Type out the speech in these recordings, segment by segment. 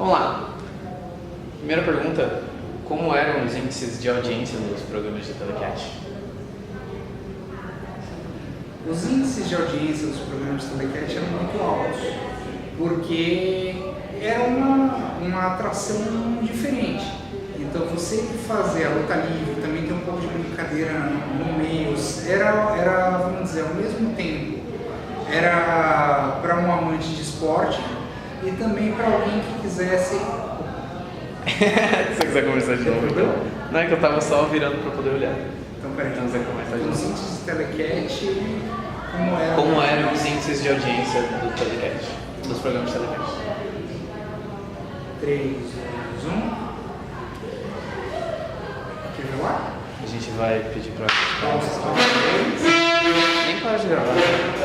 Vamos lá. Primeira pergunta, como eram os índices de audiência dos programas de telecast? Os índices de audiência dos programas de telecast eram muito altos, porque era uma atração diferente. Então você fazer a luta livre, também tem um pouco de brincadeira no meio, era, vamos dizer, ao mesmo tempo, era para um amante de esporte e também para alguém que quisesse... Se você quiser conversar de novo, então. Não é que eu tava só virando para poder olhar. Então, peraí. Então você começa de Os novo. índices de telecast, Como eram os índices de audiência do telecast, dos programas de telecast? 3, 2, 1. Quer ver lá? A gente vai pedir pra... Pausa. Nem para de gravar.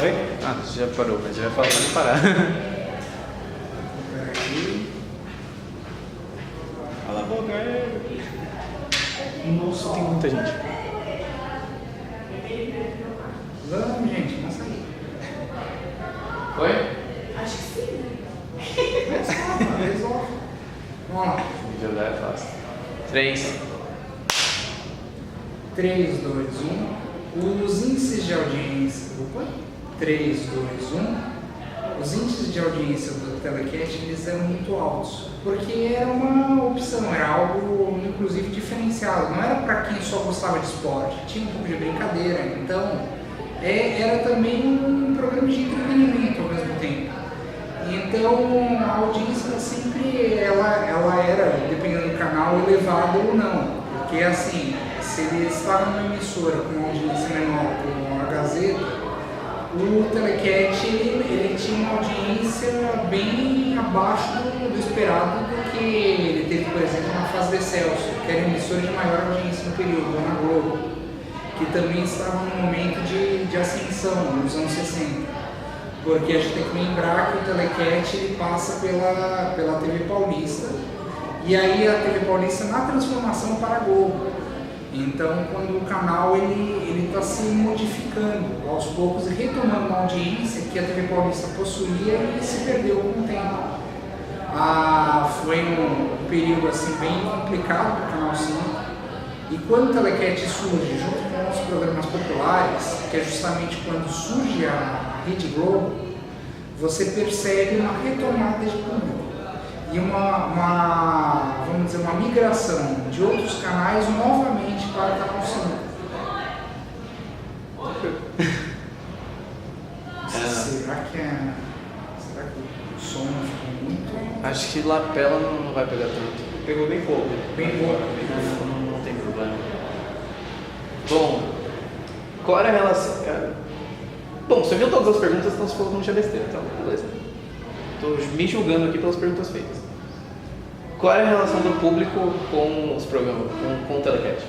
Oi? Ah, já parou, mas já vai falar pra não parar. Peraí. Cala a boca, Nossa, tem muita gente. Vamos, gente, vamos sair. Oi? Acho que sim, né? Resolve. Vamos lá. Jogar é fácil. 3. 3, 2, 1. Os índices de audiência. Opa! 3, 2, 1. Os índices de audiência do telecast eles eram muito altos, porque era uma opção, era algo inclusive diferenciado. Não era para quem só gostava de esporte, tinha um pouco de brincadeira. Então, era também um programa de entretenimento ao mesmo tempo. Então, a audiência sempre ela era, dependendo do canal, elevada ou não. Porque assim, se ele estava numa emissora com uma audiência menor, como a Gazeta, o telecast ele tinha uma audiência bem abaixo do esperado do que ele teve, por exemplo, na fase de Celso, que era a emissora de maior audiência no período, na Globo, que também estava num momento de ascensão, nos anos 60. Porque a gente tem que lembrar que o telecast ele passa pela TV Paulista, e aí a TV Paulista na transformação para a Globo. Então, quando o canal ele está se modificando, aos poucos retomando uma audiência que a TV Paulista possuía e se perdeu com o tempo. Foi um período assim, bem complicado para o Canal 5. E quando o telecast surge, junto com os programas populares, que é justamente quando surge a Rede Globo, você percebe uma retomada de público e vamos dizer, uma migração de outros canais novamente para o Canal 5. Será que o som não ficou muito... Acho que lapela não vai pegar tanto. Pegou bem pouco. Bem pouco. Não tem problema. Bom, qual era a relação... Bom, você viu todas as perguntas, então você falou que não tinha besteira, então beleza. Estou me julgando aqui pelas perguntas feitas. Qual era a relação do público com os programas, com o telecast?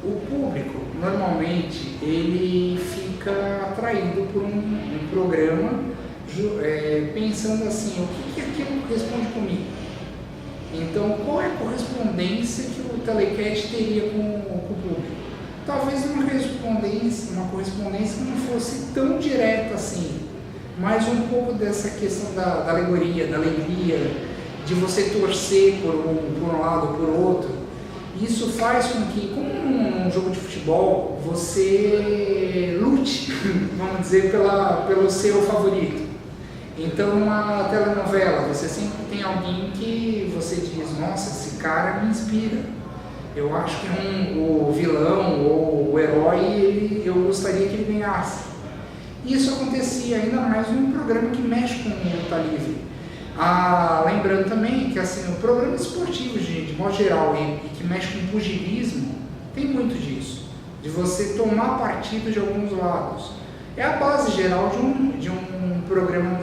O público, normalmente, ele fica atraído por um programa pensando assim, o que aquilo corresponde comigo? Então, qual é a correspondência que o telecast teria com o público? Talvez uma correspondência que não fosse tão direta assim, mas um pouco dessa questão da alegoria, da alegria, de você torcer por um lado ou por outro. Isso faz com que, como num jogo de futebol, você lute, vamos dizer, pelo seu favorito. Então, numa telenovela, você sempre tem alguém que você diz, nossa, esse cara me inspira. Eu acho que o vilão ou o herói, eu gostaria que ele ganhasse. Isso acontecia ainda mais num programa que mexe com o luta livre. Lembrando também que assim, o programa esportivo, de modo geral, e que mexe com pugilismo, tem muito disso. De você tomar partido de alguns lados. É a base geral de um programa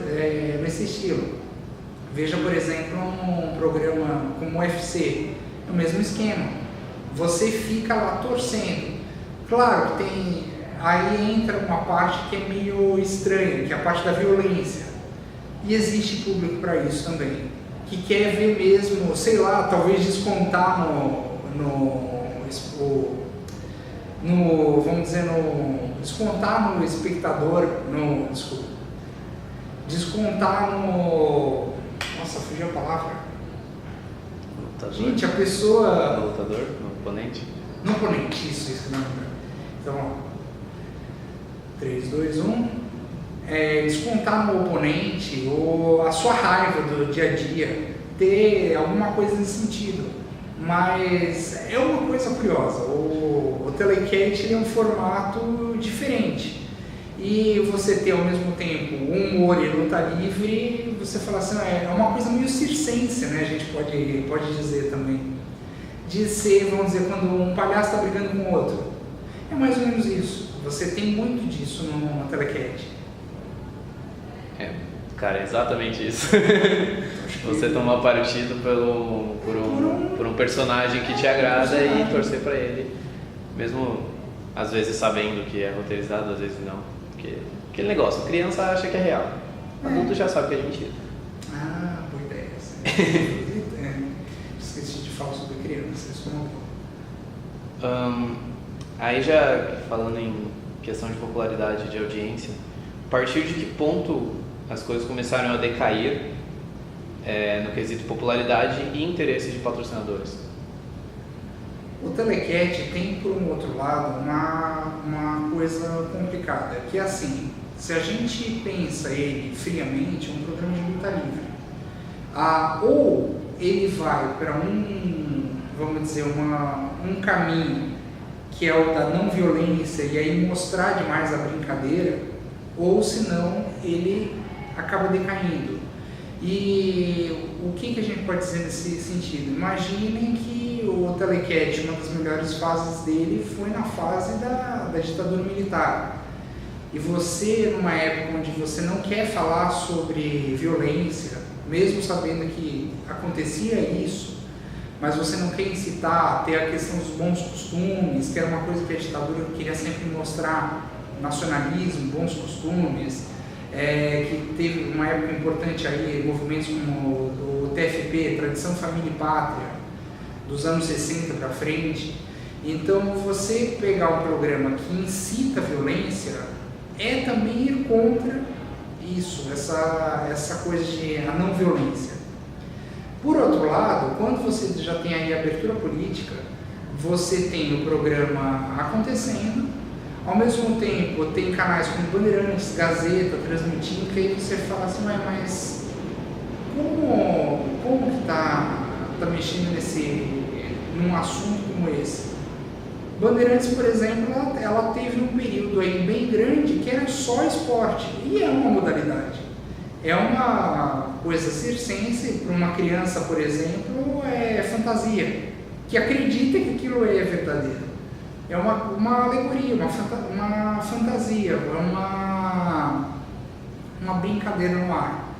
nesse estilo. Veja, por exemplo, um programa como o UFC, é o mesmo esquema. Você fica lá torcendo. Claro que aí entra uma parte que é meio estranha, que é a parte da violência. E existe público para isso também, que quer ver mesmo, sei lá, talvez descontar descontar no espectador, descontar Nossa, fugiu a palavra. Lutador. Gente, a pessoa... No lutador? No oponente? No oponente, isso que não lembro. Então, ó. 3, 2, 1. Descontar no oponente ou a sua raiva do dia a dia, ter alguma coisa nesse sentido. Mas é uma coisa curiosa, o Telecat ele é um formato diferente. E você ter ao mesmo tempo humor e luta livre, você fala assim, é uma coisa meio circense, né? A gente pode dizer também. De ser, vamos dizer, quando um palhaço está brigando com o outro. É mais ou menos isso. Você tem muito disso no Telecat. Cara, é exatamente isso. Você tomar partido por um personagem que te agrada e torcer pra ele. Mesmo, às vezes, sabendo que é roteirizado, às vezes não. Porque aquele negócio, criança acha que é real. Adulto já sabe que é mentira. Ah, boa ideia. Esqueci de falar sobre criança, isso não é. Aí já falando em questão de popularidade de audiência, a partir de que ponto as coisas começaram a decair no quesito popularidade e interesse de patrocinadores? O Telecat tem, por um outro lado, uma coisa complicada, que é assim, se a gente pensa ele friamente, é um programa de luta livre. Ou ele vai para vamos dizer, um caminho que é o da não violência e aí mostrar demais a brincadeira, ou senão ele acaba decaindo. E o que a gente pode dizer nesse sentido? Imaginem que o Telecat, uma das melhores fases dele foi na fase da ditadura militar. E você, numa época onde você não quer falar sobre violência, mesmo sabendo que acontecia isso, mas você não quer incitar, ter a questão dos bons costumes, que era uma coisa que a ditadura queria sempre mostrar, nacionalismo, bons costumes, que teve uma época importante aí, movimentos como o TFP, Tradição, Família e Pátria, dos anos 60 para frente. Então, você pegar um programa que incita a violência é também ir contra isso, essa coisa de a não violência. Por outro lado, quando você já tem aí a abertura política, você tem o programa acontecendo, ao mesmo tempo tem canais como Bandeirantes, Gazeta, transmitindo, que aí você fala assim, mas como que tá mexendo num assunto como esse? Bandeirantes, por exemplo, ela teve um período aí bem grande que era só esporte, e é uma modalidade. É uma coisa circense, para uma criança, por exemplo, é fantasia, que acredita que aquilo é verdadeiro. É uma alegoria, uma fantasia, é uma brincadeira no ar.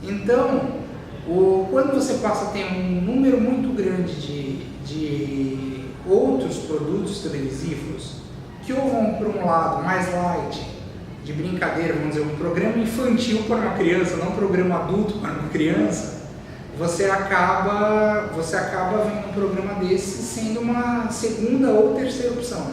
Então, quando você passa a ter um número muito grande de outros produtos televisivos, que ou vão para um lado mais light, de brincadeira, vamos dizer, um programa infantil para uma criança, não um programa adulto para uma criança, você acaba vendo um programa desse sendo uma segunda ou terceira opção.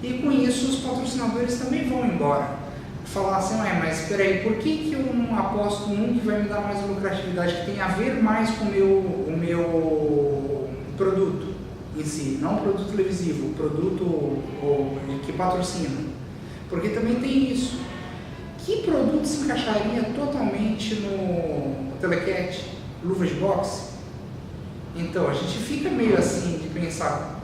E com isso os patrocinadores também vão embora. Falar assim, mas espera aí, por que eu não aposto num que vai me dar mais lucratividade, que tem a ver mais com o meu produto em si, não o produto televisivo, o produto que patrocina. Porque também tem isso. Que produto se encaixaria totalmente no Telecat? Luvas de boxe? Então, a gente fica meio assim de pensar,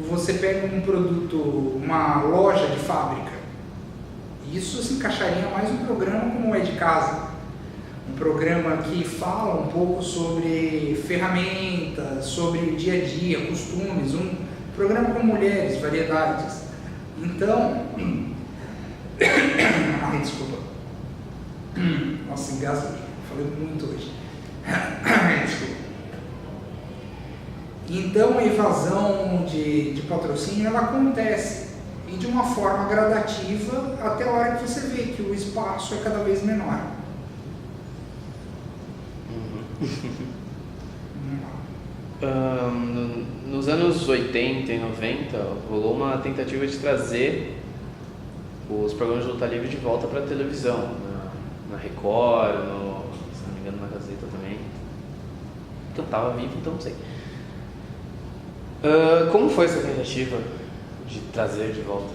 você pega um produto, uma loja de fábrica, isso se encaixaria mais um programa como é de casa, um programa que fala um pouco sobre ferramentas, sobre dia a dia, costumes, um programa com mulheres, variedades. Então, desculpa, nossa, engasguei, falei muito hoje. Desculpa. Então a evasão de patrocínio ela acontece e de uma forma gradativa até a hora que você vê que o espaço é cada vez menor. Nos anos 80 e 90 rolou uma tentativa de trazer os programas de luta livre de volta para a televisão, na Record, no me engano, na Gazeta também. Que eu tava vivo, então não sei. Como foi essa tentativa de trazer de volta?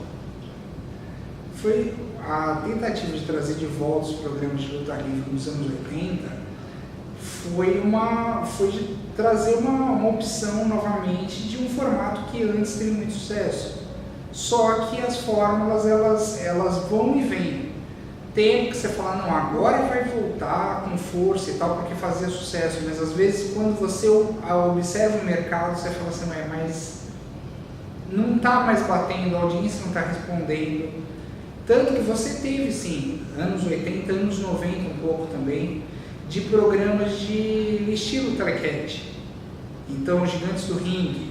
Foi a tentativa de trazer de volta os programas de luta livre nos anos 80, foi de trazer uma opção novamente de um formato que antes teve muito sucesso. Só que as fórmulas elas vão e vêm. Tem que você fala, não, agora vai voltar com força e tal, porque fazia sucesso, mas às vezes quando você observa o mercado, você fala assim, mas não está mais batendo, a audiência não está respondendo. Tanto que você teve, sim, anos 80, anos 90 um pouco também, de programas de estilo telecat. Então, os Gigantes do Ringue,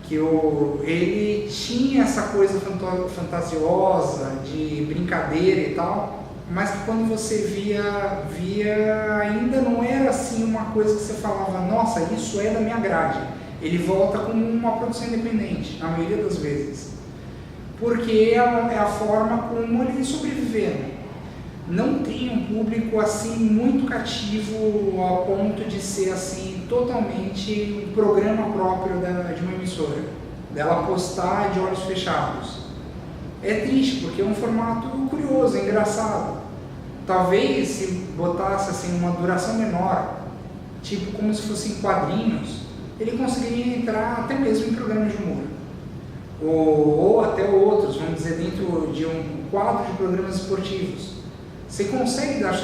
que ele tinha essa coisa fantasiosa, de brincadeira e tal, mas que quando você via ainda não era assim uma coisa que você falava, nossa, isso é da minha grade. Ele volta como uma produção independente, na maioria das vezes. Porque é a forma como ele sobreviveram. Não tem um público assim muito cativo ao ponto de ser assim totalmente um programa próprio de uma emissora, dela postar de olhos fechados. É triste porque é um formato curioso, é engraçado. Talvez se botasse assim uma duração menor, tipo como se fossem quadrinhos, ele conseguiria entrar até mesmo em programas de humor. Ou até outros, vamos dizer, dentro de um quadro de programas esportivos. Você consegue dar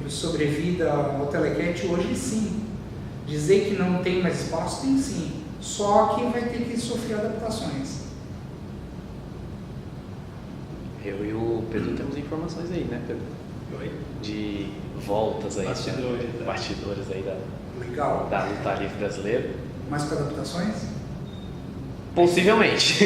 sobrevida ao telecat hoje, sim. Dizer que não tem mais espaço, tem sim. Só que vai ter que sofrer adaptações. Eu e o Pedro temos informações aí, né, Pedro? Oi? De voltas aí. Bastidores, Bastidores aí Legal. da luta livre brasileira. Mas com adaptações? Possivelmente.